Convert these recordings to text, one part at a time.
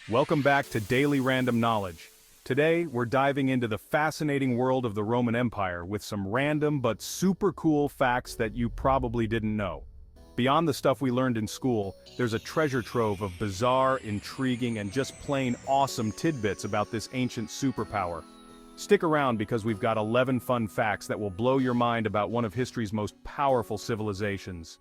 Welcome back to Daily Random Knowledge. Today, we're diving into the fascinating world of the Roman Empire with some random but super cool facts that you probably didn't know. Beyond the stuff we learned in school, there's a treasure trove of bizarre, intriguing, and just plain awesome tidbits about this ancient superpower. Stick around because we've got 11 fun facts that will blow your mind about one of history's most powerful civilizations.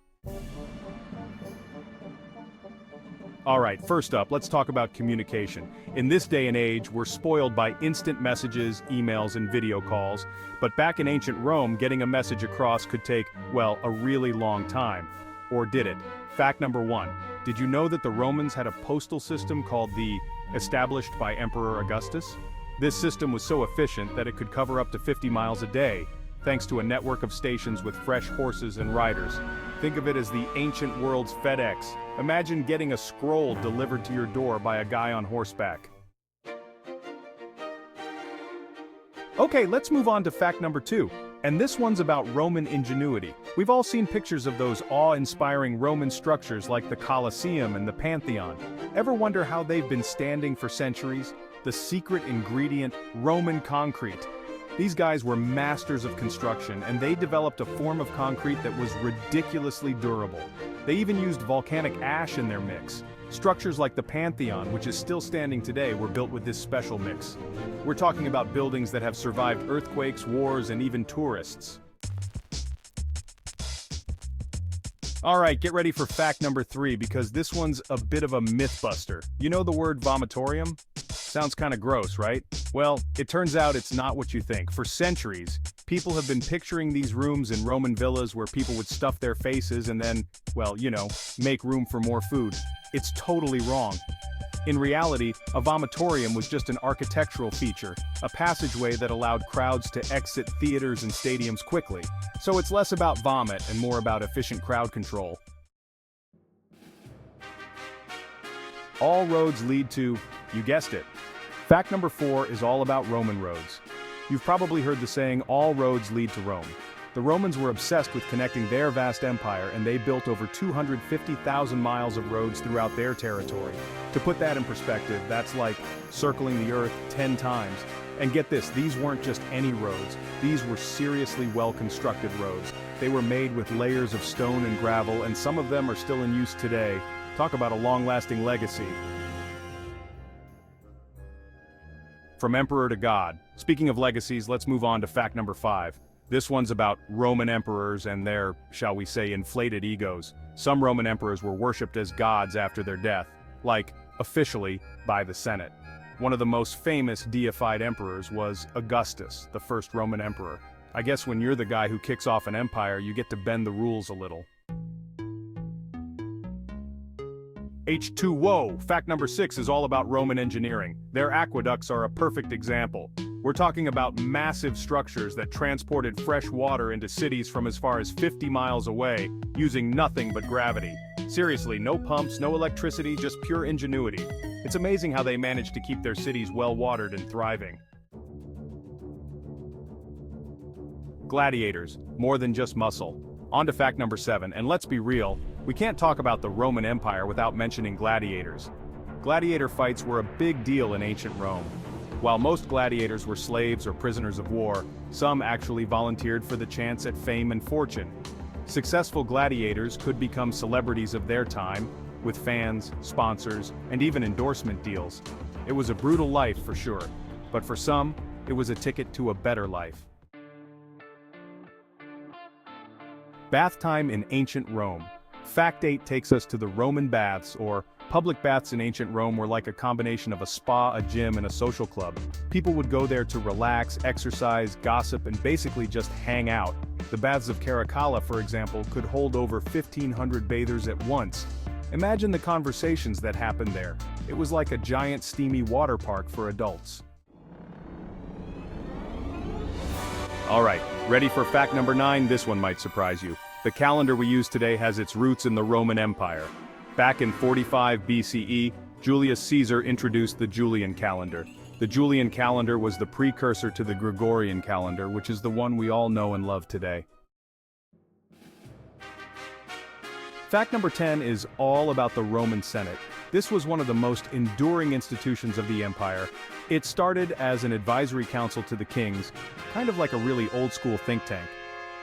Alright, first up, let's talk about communication. In this day and age, we're spoiled by instant messages, emails, and video calls, but back in ancient Rome, getting a message across could take, well, a really long time. Or did it? Fact number 1. Did you know that the Romans had a postal system called established by Emperor Augustus? This system was so efficient that it could cover up to 50 miles a day, thanks to a network of stations with fresh horses and riders. Think of it as the ancient world's FedEx. Imagine getting a scroll delivered to your door by a guy on horseback. Okay, let's move on to fact number 2. And this one's about Roman ingenuity. We've all seen pictures of those awe-inspiring Roman structures like the Colosseum and the Pantheon. Ever wonder how they've been standing for centuries? The secret ingredient, Roman concrete. These guys were masters of construction, and they developed a form of concrete that was ridiculously durable. They even used volcanic ash in their mix. Structures like the Pantheon, which is still standing today, were built with this special mix. We're talking about buildings that have survived earthquakes, wars, and even tourists. Alright, get ready for fact number 3 because this one's a bit of a mythbuster. You know the word vomitorium? Sounds kinda gross, right? Well, it turns out it's not what you think. For centuries, people have been picturing these rooms in Roman villas where people would stuff their faces and then, well, make room for more food. It's totally wrong. In reality, a vomitorium was just an architectural feature, a passageway that allowed crowds to exit theaters and stadiums quickly. So it's less about vomit and more about efficient crowd control. All roads lead to, you guessed it. Fact number 4 is all about Roman roads. You've probably heard the saying, all roads lead to Rome. The Romans were obsessed with connecting their vast empire, and they built over 250,000 miles of roads throughout their territory. To put that in perspective, that's like circling the earth 10 times. And get this, these weren't just any roads. These were seriously well-constructed roads. They were made with layers of stone and gravel, and some of them are still in use today. Talk about a long-lasting legacy. From emperor to god. Speaking of legacies, let's move on to fact number 5. This one's about Roman emperors and their, shall we say, inflated egos. Some Roman emperors were worshipped as gods after their death, like, officially, by the Senate. One of the most famous deified emperors was Augustus, the first Roman emperor. I guess when you're the guy who kicks off an empire, you get to bend the rules a little. H2O! Fact number 6 is all about Roman engineering. Their aqueducts are a perfect example. We're talking about massive structures that transported fresh water into cities from as far as 50 miles away, using nothing but gravity. Seriously, no pumps, no electricity, just pure ingenuity. It's amazing how they managed to keep their cities well-watered and thriving. Gladiators, more than just muscle. On to fact number 7, and let's be real, we can't talk about the Roman Empire without mentioning gladiators. Gladiator fights were a big deal in ancient Rome. While most gladiators were slaves or prisoners of war, some actually volunteered for the chance at fame and fortune. Successful gladiators could become celebrities of their time, with fans, sponsors, and even endorsement deals. It was a brutal life for sure, but for some, it was a ticket to a better life. Bath time in ancient Rome. Fact 8 takes us to the Roman baths, or public baths in ancient Rome were like a combination of a spa, a gym, and a social club. People would go there to relax, exercise, gossip, and basically just hang out. The baths of Caracalla, for example, could hold over 1,500 bathers at once. Imagine the conversations that happened there. It was like a giant steamy water park for adults. Alright, ready for fact number 9? This one might surprise you. The calendar we use today has its roots in the Roman Empire. Back in 45 BCE, Julius Caesar introduced the Julian calendar. The Julian calendar was the precursor to the Gregorian calendar, which is the one we all know and love today. Fact number 10 is all about the Roman Senate. This was one of the most enduring institutions of the empire. It started as an advisory council to the kings, kind of like a really old-school think tank.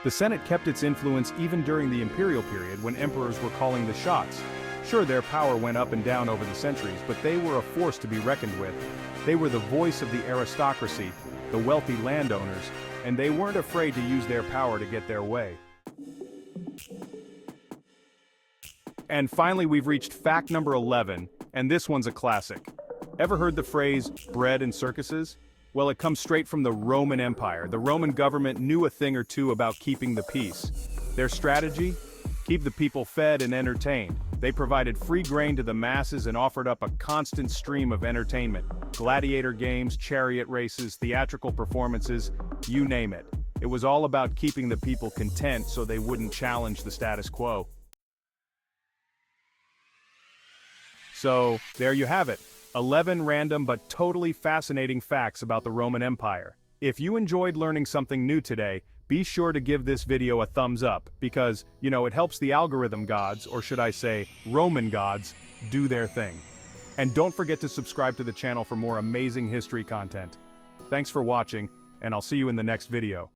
The Senate kept its influence even during the imperial period when emperors were calling the shots. Sure, their power went up and down over the centuries, but they were a force to be reckoned with. They were the voice of the aristocracy, the wealthy landowners, and they weren't afraid to use their power to get their way. And finally, we've reached fact number 11, and this one's a classic. Ever heard the phrase, bread in circuses? Well, it comes straight from the Roman Empire. The Roman government knew a thing or two about keeping the peace. Their strategy? Keep the people fed and entertained. They provided free grain to the masses and offered up a constant stream of entertainment. Gladiator games, chariot races, theatrical performances, you name it. It was all about keeping the people content so they wouldn't challenge the status quo. So, there you have it. 11 random but totally fascinating facts about the Roman Empire. If you enjoyed learning something new today, be sure to give this video a thumbs up because, it helps the algorithm gods, or should I say, Roman gods, do their thing. And don't forget to subscribe to the channel for more amazing history content. Thanks for watching, and I'll see you in the next video.